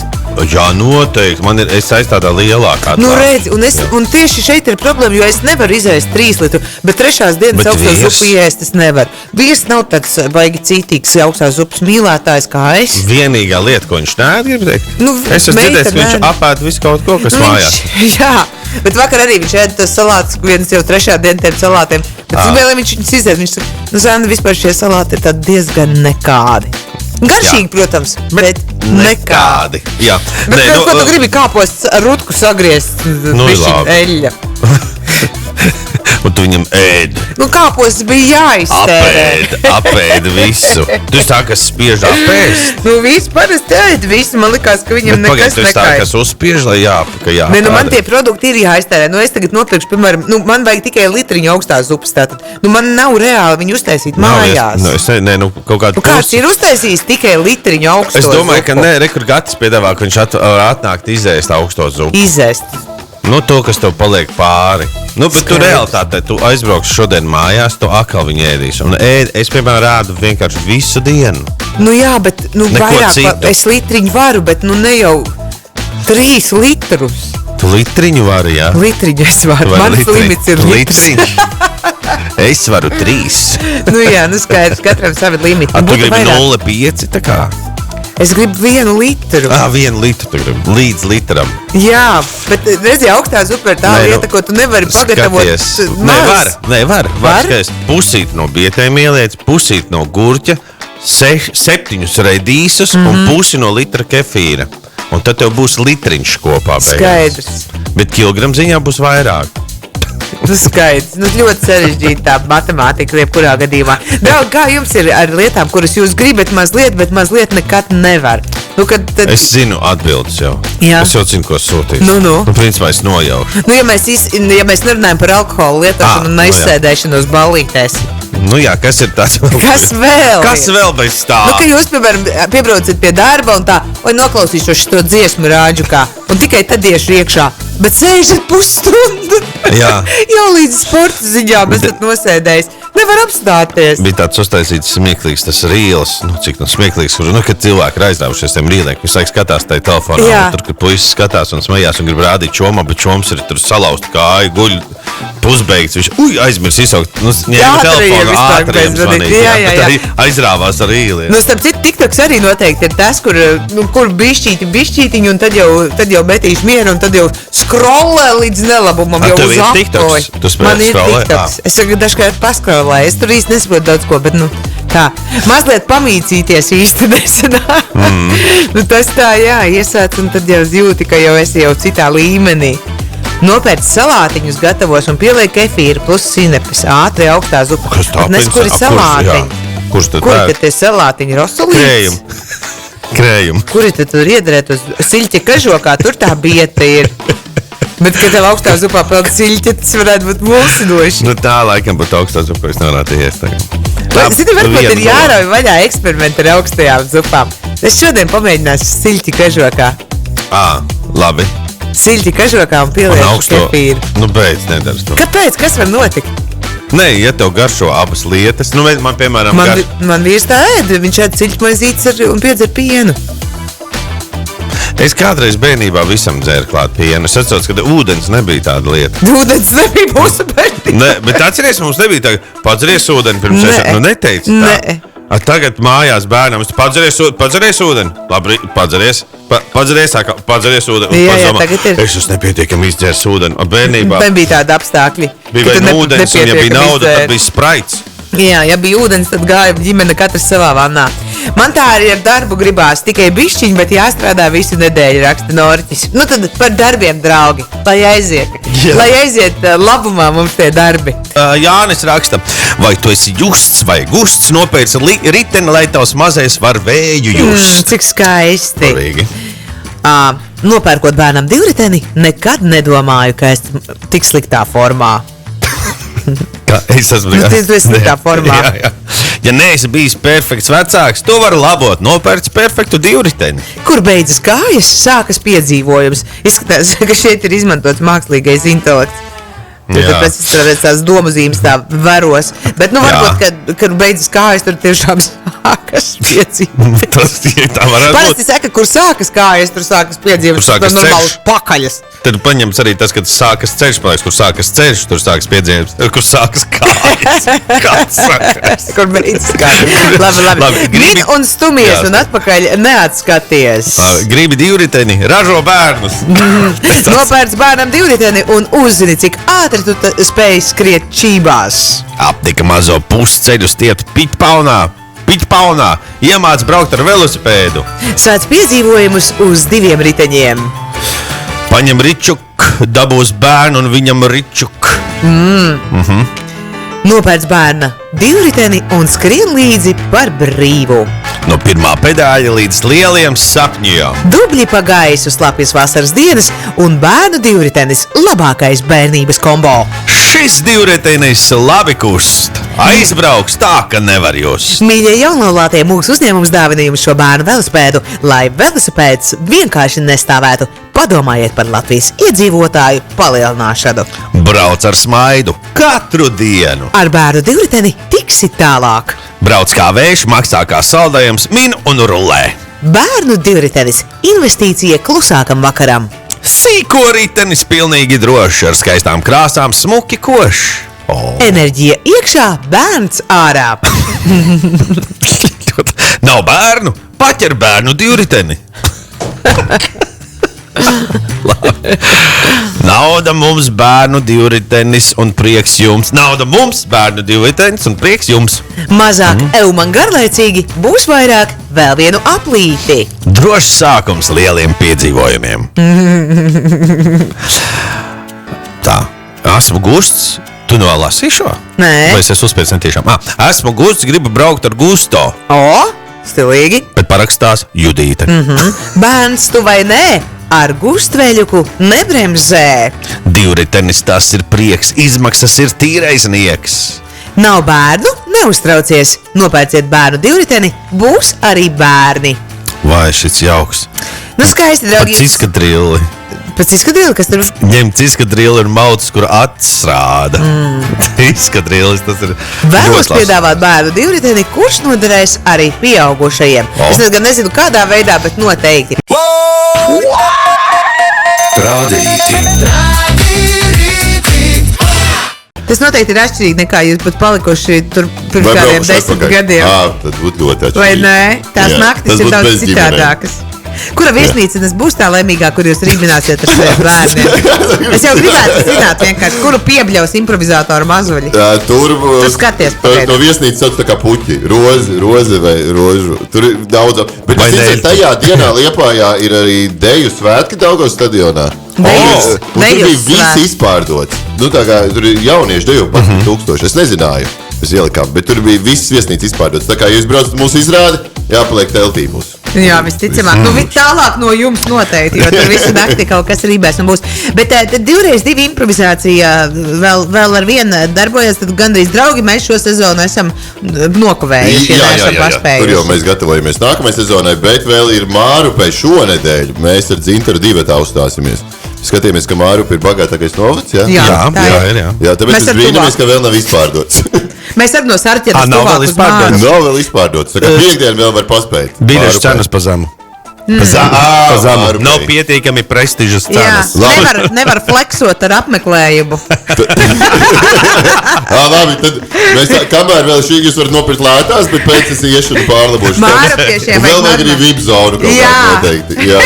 Jā, noteikti. Es aiz tādā lielākā. Nu, redz, un tieši šeit ir problēma, jo es nevaru izēst 3 litru, bet 3. dienas augstā zupu iēst es nevaru. Vīrs nav tāds baigi cītīgs augstās zupas mīlētājs kā es. Vienīgā lieta, ko viņš neēd, grib teikt. Es esmu dzirdējis, ka viņš apēd visu kaut ko, kas mājās. Jā, bet vakar arī viņš ēda tos salātus, viens jau 3. dienu tiem salātiem. Bet vēl viņš izēd, viņš saka, Zana, vispār šie salāti ir tādi diezgan nekādi. Garšīgi, protams, bet nekādi. Jā. Bet ko tu gribi kāpos ar rutku sagriezt eļļa? Un tu viņam ēd. Nu, kāpos bija jāiztērē. Apēd visu. Tu esi tā, kas spiež apēst. Nu, viss parasti ēd visu. Man likās, ka viņam nekas tu esi tā, kas uzspiež, lai jāpēd. Ne, man tie produkti ir jāiztērē. Nu, es tagad nopirkšu, piemēram, man vajag tikai litriņu augstās zupas tātad. Nu, man nav reāli viņu uztaisīt mājās. Kaut kādu kāds ir uztaisījis tikai litriņu augsto zupu? Es domāju, ka ne, kur Gatis piedāvā, ka viņš atnākt izēst augsto zupu. Izēst. Nu, to, kas tev paliek pāri. Nu, bet tu realitātē, tu aizbrauks šodien mājās, tu atkal viņu ēdīsi. Un es, piemēram, rādu vienkārši visu dienu. Nu jā, bet vairāk es litriņu varu, bet ne jau 3 litrus. Tu litriņu vari, jā? Litriņu es varu. Mans limits ir litriņš. Es varu 3. Nu jā, skaidrs, katram savi limiti. Tu gribi 0,5 tā kā? Es gribu 1 litru. 1 litru tu gribi, līdz litram. Jā, bet redzi, augstā zupa ir tā lieta, ko tu nevari pagatavot. Var skaties. Pusīt no bietēm ieliec, pusīt no gurķa, 7 raidīsus un pusi no litra kefīra. Un tad tev būs litriņš kopā. Skaidrs. Bet kilogram ziņā būs vairāk. Skaidrs. Ļoti sarežģīta tā matemātika jebkurā gadījumā. Draugi, kā jums ir ar lietām, kuras jūs gribat mazliet, bet mazliet nekad nevar? Es zinu atbildes jau. Jā. Es jau zinu, ko sūtīt. Principā es nojaušu. Ja mēs nerunājam par alkoholu lietošanu un aizsēdēšanos ballītēs. Nu jā, kas ir tāds? Kas vēl? Kas vēl bez tā? Ka jūs, piemēram, piebraucat pie darba un tā, vai noklausīšos šo dziesmu rāģu kā, un tikai tad iešu iekšā. Bet sēžat pusstundu. Jā. Jau līdz sporta ziņām esat nosēdējis. Nevar apstāties. Bija tāds uztaisīts smieklīgs tas rīles, cik smieklīgs, kad cilvēki ir aizrāvušies tiem rīliem, visu laiku skatās tajā telefonā, tur, kad puisis skatās un smējās un grib rādīt čomam, bet čoms ir tur salauzta kāja, guļ pusbeigts, viņš aizmirs izsaukt, ņēma telefonu ātriem zvanīt, bet aizrāvās ar rīliem. Starp citu, TikToks arī noteikti ir tas, kur bišķītiņi un tad jau metīšu mieru un tad jau scrollē līdz nelabumam jau uz apoju. Man ir TikToks. Es dažkārt paskrolēju. Es tur īsti nesaprotu daudz ko, bet tā. Mazliet pamīcīties īsti nesanāk. Tas tā, jā, iesāc un tad jau jūti, ka jau esi jau citā līmenī. Nopērc salātiņus gatavos un pieliek kefīru plus sinepes. Ātri augstā zupa. Kas tā? Kuri salātiņi? Kurš tad Kuri tad tie salātiņi? Rosolīts? Krējumi. Kuri tad tur iederēt uz siļķa kažokā? Tur tā bieta ir. Bet, kad tev augstā zupā peld siļķi, tas varētu būt mulsinoši. Tā laikam būtu augstā zupā, es nevarētu iest tagad. Zini, varbūt ir jārauj vaļā eksperimenti ar augstajām zupām. Es šodien pamēģināšu siļķi kažokā. Labi. Siļķi kažokā un pielieku kefīru. Beidz, nedars to. Kāpēc? Kas var notikt? Nē, ja tev garšo abas lietas, man piemēram Man vīrs tā ēd, viņš ēd siļķi maizītes un piedzer pienu. Es kādreiz bērnībā visam dzēru klāt pienu. Es atceros, ka ūdens nebija tāda lieta. Ūdens nebija mūsu bērnībā. Ne, bet atceries, mums nebija tā, padzeries ūdeni pirms ēšanas. Neteici tā. Tagad mājās bērnam, padzeries ūdeni. Labi, padzeries ūdeni. Jā, tagad ir. Es nepietiekami izdzērs ūdeni. Bērnībā nebija tāda apstākļi. Bija vai ūdens, un ja bija nauda, tad bija spraits. Jā, ja bija ūdens, tad gāja ģimene katrs savā vannā. Man tā arī ar darbu gribās tikai bišķiņi, bet jāstrādā visu nedēļu, raksta Norķis. Tad par darbiem, draugi, lai aiziet labumā mums tie darbi. Jānis raksta, vai tu esi justs vai gusts, nopērci riteni, lai tavs mazais var vēju just. Cik skaisti. Parīgi. Nopērkot bērnam divriteni, nekad nedomāju, ka es tik sliktā formā. Es esmu tā formā. Jā. Ja neesi bijis perfekts vecāks, to var labot. Nopērci perfektu divriteni. Kur beidzas kājas, sākas piedzīvojums. Izskatās, ka šeit ir izmantots mākslīgais intelekts. Tāpēc tās domu zīmes tā varos. Bet varbūt, kad beidzas kājas, tur tiešām sākas sākas piedzīvot. Tas tā varētu būt. Parasti saka, kur sākas kājas, tur sākas piedzīvot. Kur sākas ceļš. Pakaļas. Tad paņems arī tas, kad sākas ceļš, man liekas, kur sākas ceļš, tur sākas piedzīvot, kur sākas kājas. Kāds sakas? Kur beidzas kājas. Labi. Min un stumies un atpakaļ neatskaties. Gribi divriteni, ražo bērnus. Nopērc bērnam divriteni un uzzini, cik ātri tu spēj skriet čībās. Aptika mazo pusceļu stiet Piķpaunā, iemāc braukt ar velosipēdu. Sāc piedzīvojumus uz 2 riteņiem. Paņem ričuk, dabūs bērnu un viņam ričuk. Nopērc bērna divriteni un skrien līdzi par brīvu. No pirmā pedāļa līdz lieliem sapņiem. Dubļi pa gaisu, slapjas vasaras dienas un bērnu divritenis – labākais bērnības kombo. Šis divritenis labi kust. Aizbrauks tā, ka nevar jūs. Mīļie jaunlaulātie, mūsu uzņēmums dāvina jums šo bērnu velosipēdu, lai velosipēds vienkārši nestāvētu. Padomājiet par Latvijas iedzīvotāju palielināšanu. Brauc ar smaidu katru dienu. Ar bērnu divriteni tiksi tālāk. Brauc kā vējš, maksā kā saldējums, min un rullē. Bērnu divritenis – investīcija klusākam vakaram. Sīko ritenis pilnīgi droši, ar skaistām krāsām, smuki košs. Enerģija iekšā, bērns ārā. Nav bērnu, paķer bērnu divriteni. Nauda mums, bērnu divritenis un prieks jums. Nauda mums, bērnu divritenis un prieks jums. Mazāk man garlaicīgi, būs vairāk vēl vienu aplīti. Drošs sākums lieliem piedzīvojumiem. Tā, esmu gusts. Tu no lasi šo? Nē. Vai es esmu uzspēc netiešām? Esmu gusts, gribu braukt ar Gusto. Stilīgi. Bet parakstās Judīte. Bērns tu vai nē? Ar gustveļuku nebremzē. Divritenis tas ir prieks, izmaksas ir tīrais nieks. Nav bērnu? Neuztraucies. Nopērciet bērnu divriteni, būs arī bērni. Vai šis jauks? Nu skaisti, draugi. Pēc izskatrilli. Pēc izskatrilli, kas tur? Ņemt izskatrilli ir mauts, kur atsrāda. Izskatrillis, tas ir Vēlos piedāvāt bērnu divriteni, kurš noderēs arī pieaugušajiem. Es gan nezinu, kādā veidā, bet noteikti. Rādīti. Tas noteikti ir atšķirīgi nekā jūs pat palikuši tur pirms kādiem 10 gadiem. Tad būtu ļoti atšķirīgi. Vai nē? Tās naktis ir daudz citādākas. Kura viesnīca tas būs tā laimīgā, kur jūs rībināsiet ar saviem bērniem? Es jau gribētu zināt vienkārši, kuru piebļaus improvizātoru mazuļi. Tur skaties pagaidām. No viesnīcas sauc tā kā puķi. Roze vai rožu. Tur ir daudz. Bet es zinu, tajā dienā Liepājā ir arī deju svētki Daugavas stadionā. Tur bija viss izpārdots. Nu, tā kā tur ir jaunieši deju pat 1000. Es nezināju. Mēs ielikām, bet tur bija viss viesnīca izpārdots. Tā kā jūs braucat mūsu izrādi, jāpaliek teltī mūsu. Jā, visticamāk. Nu, tālāk no jums noteikti, jo tur visu nakti kaut kas rībēs un būs. Bet 2x2 improvizācija vēl ar vienu darbojas, tad gandrīz draugi mēs šo sezonu esam nokavējuši. Jā. Tur jau mēs gatavojamies nākamajai sezonai, bet vēl ir Mārupē šonedēļ. Mēs ar Dzintaru divatā uzstāsimies. Skatījāmies, ka Mārupa ir bagātākais novads, jā? Jā, tāpēc mēs brīnamies, ka vēl nav izpārdots. Mēs arī no Sarķenes tuvāk uz Māru. Nav vēl izpārdots. Tā kā piekdien vēl var paspēt. Biļešu cenas pa zemu. Pa zemu. Nav pietiekami prestižas cenas. Jā, nevar fleksot ar apmeklējumu. Labi, tad mēs kamēr vēl šī jūs varat nopirkt lētās, bet pēc es iešanu pārlabošu. Mārupiešiem vēl vajag arī VIP zonu kaut kā noteikti. Jā.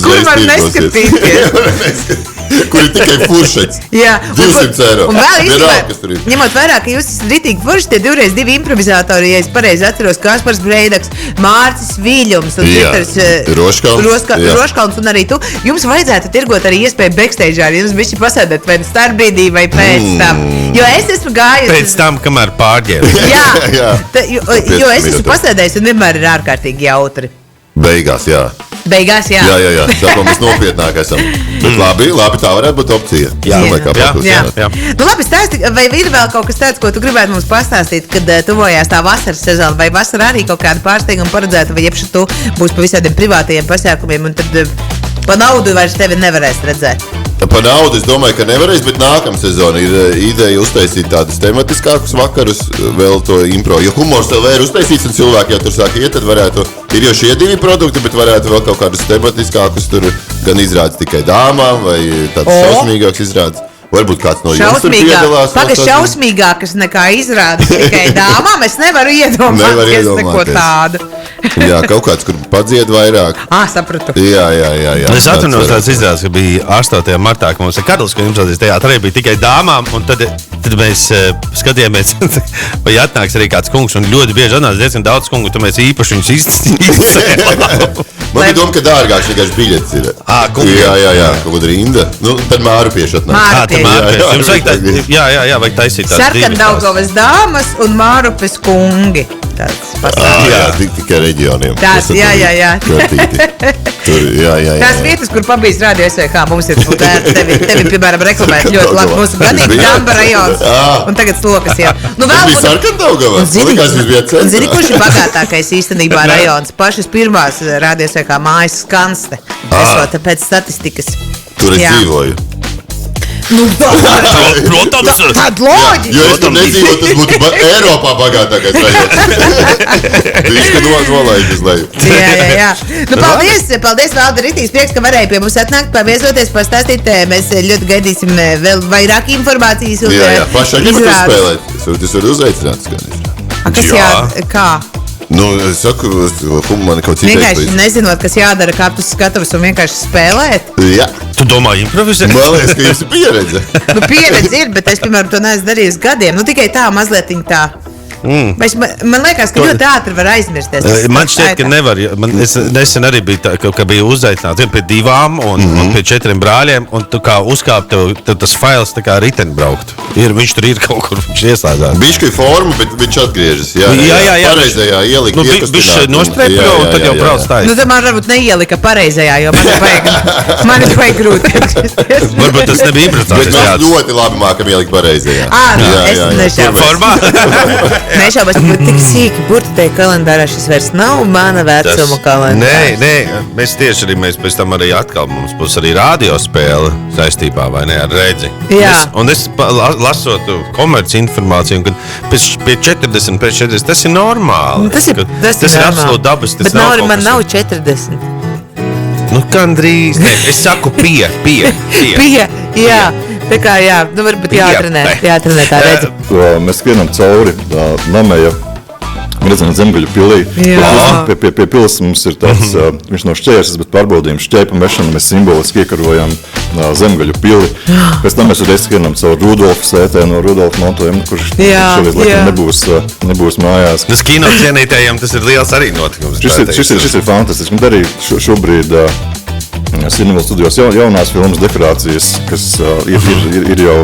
Kur var neskatīties? Kur ir tikai furšets. 200 eiro. Un vēl īstenībā, ņemot vērā, ka jūs esat ritīgi forši, tie 2x2 improvizātori, ja es pareizi atceros, Kaspars Breidaks, Mārcis Viļums un Roškalns un arī tu. Jums vajadzētu tirgot arī iespēju backstage'ā, ja jums bišķi pasēdēt vai starpbrīdī vai pēc tam. Jo es esmu gājusi. Pēc tam, kamēr pārģēri. Jā. Jo es esmu pasēdējis un vienmēr ir ārkārtīgi jautri. Beigās, jā. Jā. Tā kā mēs nopietnāk esam. Bet labi, tā varētu būt opcija. Jā. Nu labi, stāsti, vai ir vēl kaut kas tāds, ko tu gribētu mums pastāstīt, kad tuvojās tā vasaras sezona, vai vasarā arī kaut kādu pārsteigumu paredzētu, vai jebši tu būs pa visādiem privātajiem pasākumiem, un tad pa naudu vairs tevi nevarēs redzēt? Par naudu es domāju, ka nevarēs, bet nākamā sezona ir ideja uztaisīt tādus tematiskākus vakarus, vēl to impro. Jo humors vēl ir uztaisīts un cilvēki jau tur sāk iet, tad varētu, ir jau šie 2 produkti, bet varētu vēl kaut kādus tematiskākus tur gan izrādes tikai dāmām vai tāds šausmīgāks izrādes. Varbūt kāds no jums tur piedalās. Šausmīgākas nekā izrādes tikai dāmām, es nevaru iedomāties neko tādu. Jā, kaut kāds, kur padzied vairāk. Sapratu. Jā. Es atceros tāds izrādes, ka bija 8. martā, ka mums ir Karls, ka jums tādīs teātrī arī bija tikai dāmām, un tad mēs skatījāmies, vai atnāks arī kāds kungs, un ļoti bieži atnāca diezgan daudz kungu, tad mēs īpaši viņus izcēlām. Man bija doma, ka dārgāks vienkārši biļets ir. Jā, kaut kāda rinda. Nu, tad Māru pieši atnāk. Jums vajag taisīt tādas Sarkandaugavas dāmas un Mārupes kungi. Jā, tikai reģioniem. Tās, jā. Tur, jā. Tās vietas, kur pabijis Radio SVH, mums ir tevi, piemēram, reklamēt ļoti labi. Mūsu ganīgi Damba rajons. Un tagad Slokas, jā. Tas bija Sarkandaugavā? Zini, kurš ir bagātākais īstenībā rajons? Pašas pirmās Radio SVH mājas Skanste. Esot pēc statistikas. Tur es dzīvoju. Protams, tāda loģika. Jo es tur nedzīvotu, tas būtu Eiropā bagātākais rajons. Viņš, ka nolaid uz leju. Jā. Paldies, Valdi Ritīs. Prieks, ka varēja pie mums atnākt, paviesoties, pastāstīt. Mēs ļoti gaidīsim vēl vairāk informācijas. Jā. Pašā gribat uzspēlēt. Es varu uzaicināt. Kā? Nu, es saku, man kaut cita vienkārši nezinot, kas jādara, kā tu skatavas un vienkārši spēlēt? Jā. Tu domā improvizēt? Man liekas, ka jums ir pieredze. Pieredze ir, bet es, piemēram, to neesmu darījis gadiem. Tikai tā, mazlietiņ tā. Man liekas, ka ļoti ātri var aizmirsties. Man šķiet, ka nevar. Es nesen arī biju tā, ka bija uzaicināts pie 2 un pie 4 brāļiem, un tu kā uzkāp, tev tas fails tā kā riteni braukt. Viņš tur ir kaut kur, viņš ieslēdzās. Bišķi forma, bet viņš atgriežas. Jā. Pareizajā ielika Viņš nostrēpjo un tad jau brauc tājas. Tad man varbūt neielika pareizajā, jo man ir vajag grūti atgriezties. Varbūt tas nebija improvisācijas teātris. Bet mēs ļoti labi mākam ielikt pareizajā. Es nešaubos. Formā? Nešaubos, bet tik sīki burti tajā kalendārā šis vairs nav mana vecuma kalendārs. Nē, mēs tieši arī, pēc tam arī atkal mums būs arī radiospēle saistībā, vai ne, ar Redzi. Jā. Un es lasot komerci informāciju, ka pie 40, tas ir normāli. Tas ir absolūti dabas. Bet man nav 40. Nu, gandrīz. Nē, es saku pie. Jā. Tā kā jā, varbūt jātrenē tā Redzi. Mēs skrienam cauri Nameja, redzam Zemgaļu pilī. Pie pilis mums ir tāds, viņš nav šķērsis, bet pārbaudījums šķēpa mešanu, mēs simboliski iekarojam Zemgaļu pili. Pēc tam mēs reiz skrienam cauri Rudolfu sētē no Rudolfu montojam, kurš šoreiz laikam nebūs mājās. Tas kino cienītājiem tas ir liels arī notikums. Šis ir fantastisks. Un arī šobrīd Cineville studijos jaunās filmas dekorācijas, kas ir jau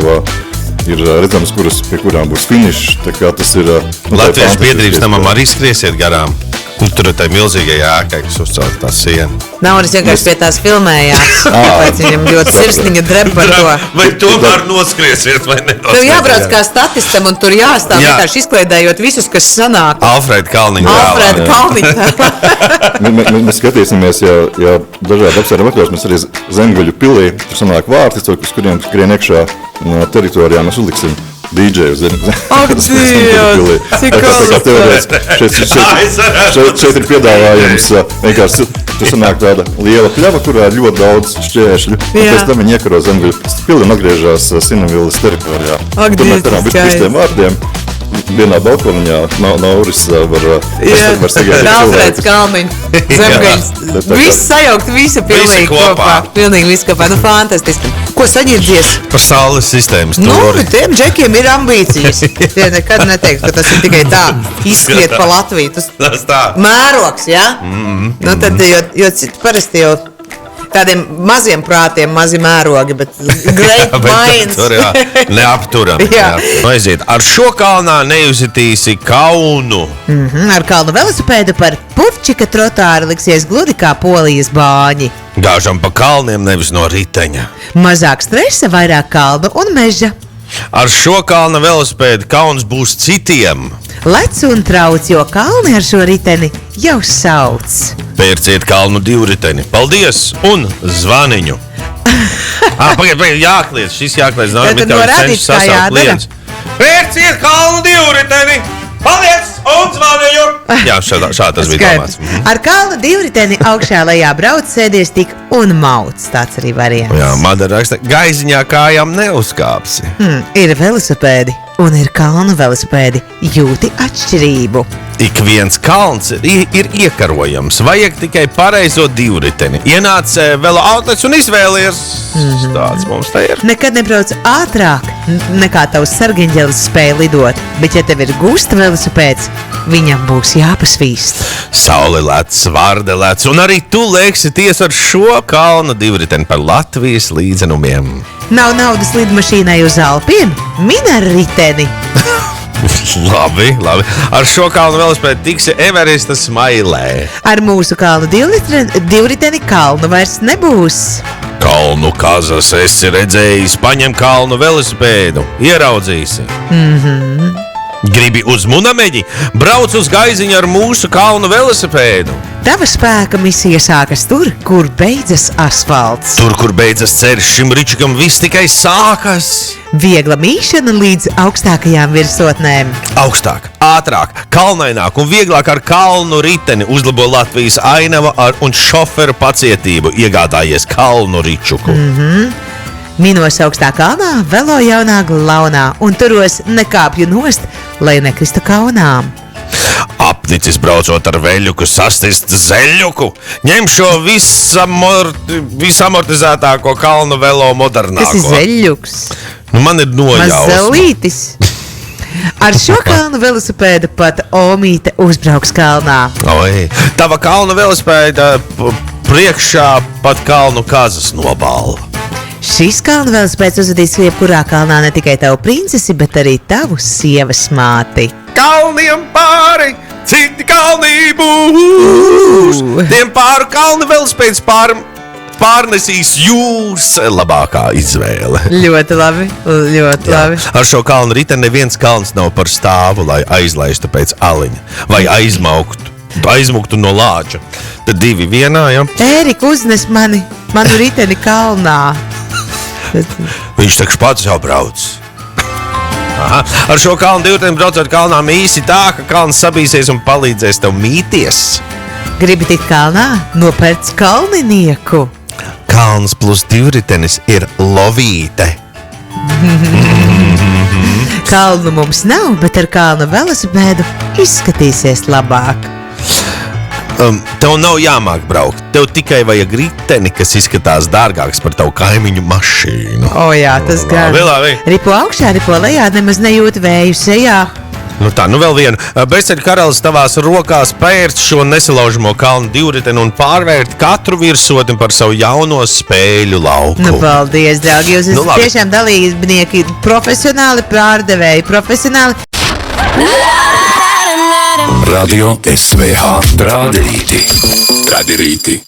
ir redzams, pie kurām būs finišs. Tā kā tas ir Latviešu biedrības namam arī skriesiet garām. Tur ir tā milzīga ēka, kas uzcēla tā siena. Nauris vienkārši pie tās filmējās. Tāpēc viņam ļoti sirsniņa dreb par to. Vai tomēr noskriesiet vai nenoskriesiet? Tev jābrauc kā statistam un tur jāstāv vienkārši izkliedējot visus, kas sanāk. Alfrēda Kalniņa tēlā. Mēs skatīsimies, ja dažādi apsvērumi atļaus, mēs arī Zemgaļu pilī, tur sanāk vārti, uz kuriem skrien iekšā teritorijā mēs uzliksim DJ uz Dievs, cik šeit ir piedāvājums vienkārši, tur sanāk tāda liela pļava, kurā ir ļoti daudz šķēršļu. Pēc tam viņi iekaro Zemgaļu pili un atgriežās Cinevilles teritorijā. Tur mēs tarām visu tiem vārdiem. Vienā balkoniņā Nauris var sagaidīt Alfrēds Kalniņa, Zemgaļs. Viss sajaukt, visa pilnīgi kopā. Pilnīgi viss kopā. Nu, fantastiski. Ko saģirdzies? Par saules sistēmas turi. Nu, tiem džekiem ir ambīcijas. Tie nekad neteiks, ka tas ir tikai tā izskriet pa Latviju. Tas tā. Mērogs, jā? Nu, tad, jo parasti jau tādiem maziem prātiem, mazi mērogi, bet great minds. Neapturam. Aiziet. Ar šo kalnā nejutīsi kaunu. Ar kalnu velosipēdu par Puvčika trotāru liksies gludi kā Polijas bāņi. Gāžam pa kalniem, nevis no riteņa. Mazāk stresa, vairāk kalnu un meža. Ar šo kalna velosipēdu kauns būs citiem. Lec un trauc, jo kalni ar šo riteni jau sauc. Pērciet kalnu divriteni. Paldies un zvaniņu! Pagaid, jākliedz. Šis jākliedz. Tad norādīts, kā jādara. Pērciet kalnu divriteni! Paliec un zvanīju! Jā, šādi tas bija domāts. Ar kalnu divriteni augšā lejā brauc, sēdies tik un mauc. Tāds arī variants. Jā, Madara raksta, gaiziņā kājām neuzkāpsi. Ir velosipēdi un ir kalnu velosipēdi. Jūti atšķirību. Ik viens kalns ir iekarojams. Vajag tikai pareizo divriteni. Ienāc velo outlets un izvēlies. Tāds mums te ir. Nekad nebrauc ātrāk nekā tavs sargeņģelis spēja lidot. Bet ja tev ir gusta velosipēds, viņam būs jāpasvīst. Saule lec, svārde lec, un arī tu lēksies ar šo kalnu divriteni par Latvijas līdzenumiem. Nav naudas lidmašīnai uz Alpiem? Min ar riteni! Labi. Ar šo kalnu velosipēdu tiksi Everesta smailē. Ar mūsu kalnu divriteni kalnu vairs nebūs. Kalnu kazas esi redzējis, paņem kalnu velosipēdu, ieraudzīsi. Gribi uz Munameģi? Brauc uz gaiziņu ar mūsu kalnu velosipēdu. Tava spēka misija sākas tur, kur beidzas asfalts. Tur, kur beidzas ceļš, šim ričikam viss tikai sākas. Viegla mīšana līdz augstākajām virsotnēm. Augstāk, ātrāk, kalnaināk un vieglāk ar kalnu riteni uzlabo Latvijas ainava un šoferu pacietību, iegādājies kalnu ričuku. Minos augstā kalnā, velo jaunā glaunā un turos nekāpju nost, lai nekristu kaunām. Apnicis braucot ar veļuku, sastist zeļuku, ņem šo visamortizētāko kalnu velo modernāko. Kas ir zeļuks? Man ir nojausma. Mazelītis. Ar šo kalnu velosipēdu pat Omīte uzbrauks kalnā. Oi, tava kalnu velosipēda priekšā pat kalnu kazas nobalva. Šis kalnu velosipēds uzvedīs jebkurā kalnā ne tikai tavu princesi, bet arī tavu sievas māti. Kalniem pāri, citi kalnī būs. Tiem pāri kalnu velosipēds pārnesīs jūs. Labākā izvēle. Ļoti labi. Ar šo kalnu riteni neviens kalns nav par stāvu, lai aizlaistu pēc aliņa vai aizmuktu no lāča. Tad divi vienā, ja? Ērika, uznes manu riteni kalnā. Viņš taču pats jau brauc. Aha. Ar šo kalnu divriteni braucot kalnā mīsi tā, ka kalns sabīsies un palīdzēs tev mīties. Gribi tikt kalnā? Nopērc kalninieku. Kalns plus divritenis ir lovīte. Kalnu mums nav, bet ar kalnu velosipēdu izskatīsies labāk. Tev nav jāmāk braukt. Tev tikai vajag riteni, kas izskatās dārgāks par tavu kaimiņu mašīnu. O jā, tas gan. Labi. Ripo augšā, ripo lejā, nemaz nejūt vēju sejā. Vēl vienu. Bezceļu karalis tavās rokās pērc šo nesalaužamo kalnu divriteni un pārvērt katru virsotni par savu jauno spēļu lauku. Paldies, draugi. Jūs esat tiešām dalībnieki, profesionāli pārdevēji, profesionāli. Radio SVH. Trādi rīti.